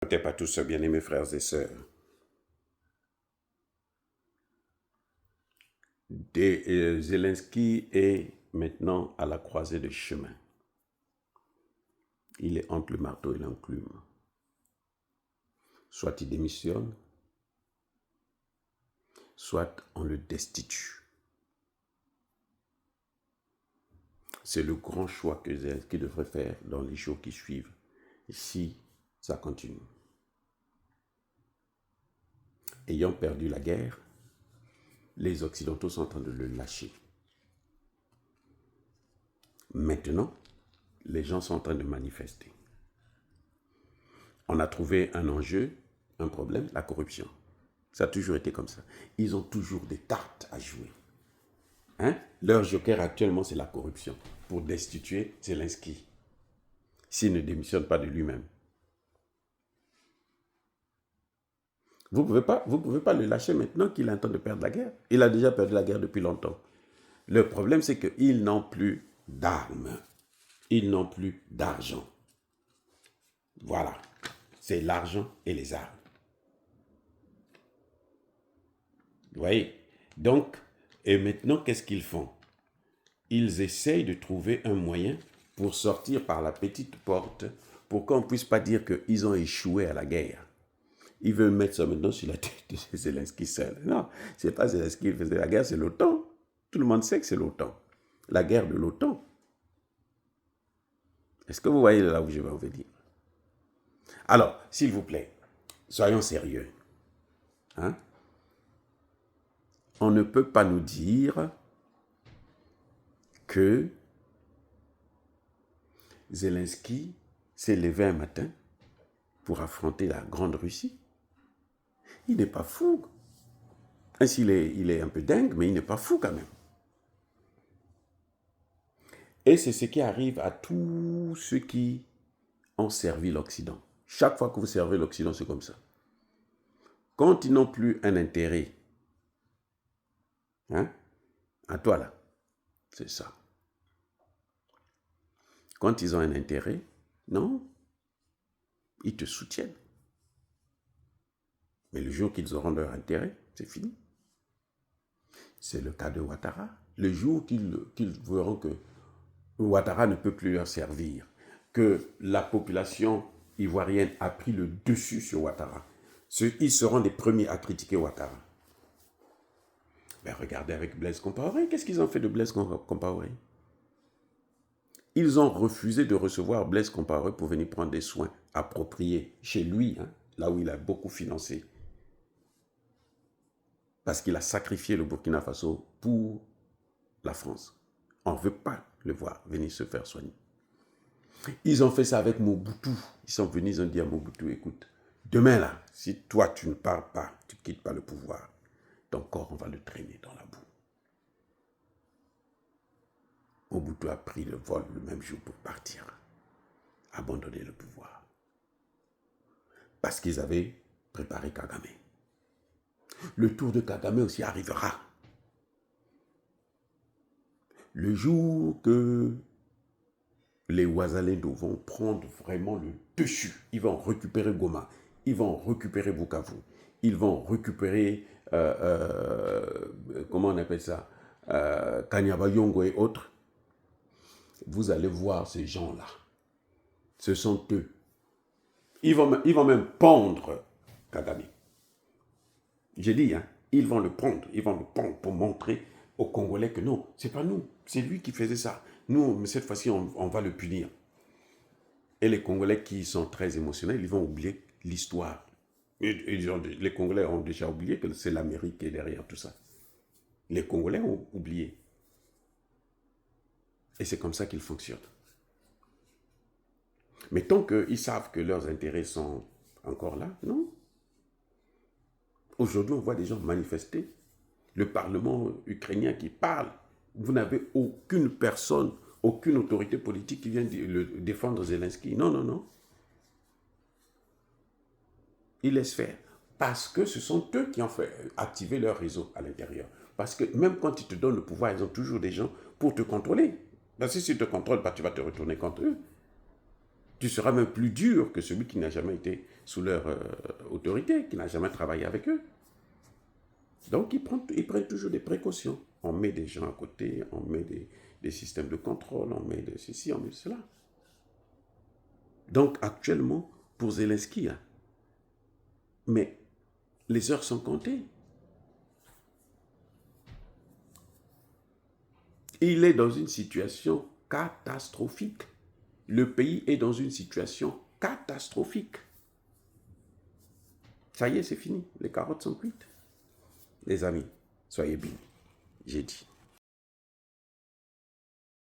Peut-être pas tous, bien-aimés frères et sœurs. Zelensky est maintenant à la croisée des chemins. Il est entre le marteau et l'enclume. Soit il démissionne, soit on le destitue. C'est le grand choix que Zelensky devrait faire dans les jours qui suivent. Et si ça continue. Ayant perdu la guerre, les Occidentaux sont en train de le lâcher. Maintenant, les gens sont en train de manifester. On a trouvé un enjeu, un problème, la corruption. Ça a toujours été comme ça. Ils ont toujours des cartes à jouer. Leur joker actuellement, c'est la corruption pour destituer Zelensky s'il ne démissionne pas de lui-même. Vous ne pouvez pas le lâcher maintenant qu'il est en train de perdre la guerre. Il a déjà perdu la guerre depuis longtemps. Le problème, c'est qu'ils n'ont plus d'armes. Ils n'ont plus d'argent. Voilà. C'est l'argent et les armes. Vous voyez? Donc, et maintenant, qu'est-ce qu'ils font? Ils essayent de trouver un moyen pour sortir par la petite porte pour qu'on ne puisse pas dire qu'ils ont échoué à la guerre. Ils veulent mettre ça maintenant sur la tête de Zelensky seul. Non, ce n'est pas Zelensky qui faisait la guerre, c'est l'OTAN. Tout le monde sait que c'est l'OTAN. La guerre de l'OTAN. Est-ce que vous voyez là où je vais en venir? Alors, s'il vous plaît, soyons sérieux. On ne peut pas nous dire que Zelensky s'est levé un matin pour affronter la grande Russie. Il n'est pas fou. Ainsi, il est un peu dingue, mais il n'est pas fou quand même. Et c'est ce qui arrive à tous ceux qui ont servi l'Occident. Chaque fois que vous servez l'Occident, c'est comme ça. Quand ils n'ont plus un intérêt, à toi là, c'est ça. Quand ils ont un intérêt, non, ils te soutiennent. Mais le jour qu'ils auront leur intérêt, c'est fini. C'est le cas de Ouattara. Le jour qu'ils verront que Ouattara ne peut plus leur servir, que la population ivoirienne a pris le dessus sur Ouattara, ils seront les premiers à critiquer Ouattara. Ben regardez avec Blaise Compaoré, qu'est-ce qu'ils ont fait de Blaise Compaoré? Ils ont refusé de recevoir Blaise Compaoré pour venir prendre des soins appropriés chez lui, là où il a beaucoup financé. Parce qu'il a sacrifié le Burkina Faso pour la France. On ne veut pas le voir venir se faire soigner. Ils ont fait ça avec Mobutu. Ils sont venus, ils ont dit à Mobutu, écoute, demain là, si toi tu ne pars pas, tu ne quittes pas le pouvoir, ton corps, on va le traîner dans la boue. Mobutu a pris le vol le même jour pour partir, abandonner le pouvoir. Parce qu'ils avaient préparé Kagame. Le tour de Kagame aussi arrivera. Le jour que les Ouazalendo vont prendre vraiment le dessus, ils vont récupérer Goma, ils vont récupérer Bukavu, ils vont récupérer, comment on appelle ça, Kanyabayongo et autres. Vous allez voir ces gens-là. Ce sont eux. Ils vont même pendre Kagame. J'ai dit, ils vont le pendre pour montrer aux Congolais que non, c'est pas nous, c'est lui qui faisait ça. Nous, cette fois-ci, on va le punir. Et les Congolais qui sont très émotionnels, ils vont oublier l'histoire. Les Congolais ont déjà oublié que c'est l'Amérique qui est derrière tout ça. Les Congolais ont oublié. Et c'est comme ça qu'ils fonctionnent. Mais tant qu'ils savent que leurs intérêts sont encore là, non. Aujourd'hui, on voit des gens manifester. Le Parlement ukrainien qui parle. Vous n'avez aucune personne, aucune autorité politique qui vient défendre Zelensky. Non, non, non. Ils laissent faire. Parce que ce sont eux qui ont fait activer leur réseau à l'intérieur. Parce que même quand ils te donnent le pouvoir, ils ont toujours des gens pour te contrôler. Parce que s'ils ne te contrôlent pas, tu vas te retourner contre eux. Tu seras même plus dur que celui qui n'a jamais été sous leur autorité, qui n'a jamais travaillé avec eux. Donc, ils prennent toujours des précautions. On met des gens à côté, on met des systèmes de contrôle, on met de ceci, on met de cela. Donc, actuellement, pour Zelensky, mais les heures sont comptées. Il est dans une situation catastrophique. Le pays est dans une situation catastrophique. Ça y est, c'est fini. Les carottes sont cuites. Les amis, soyez bénis. J'ai dit.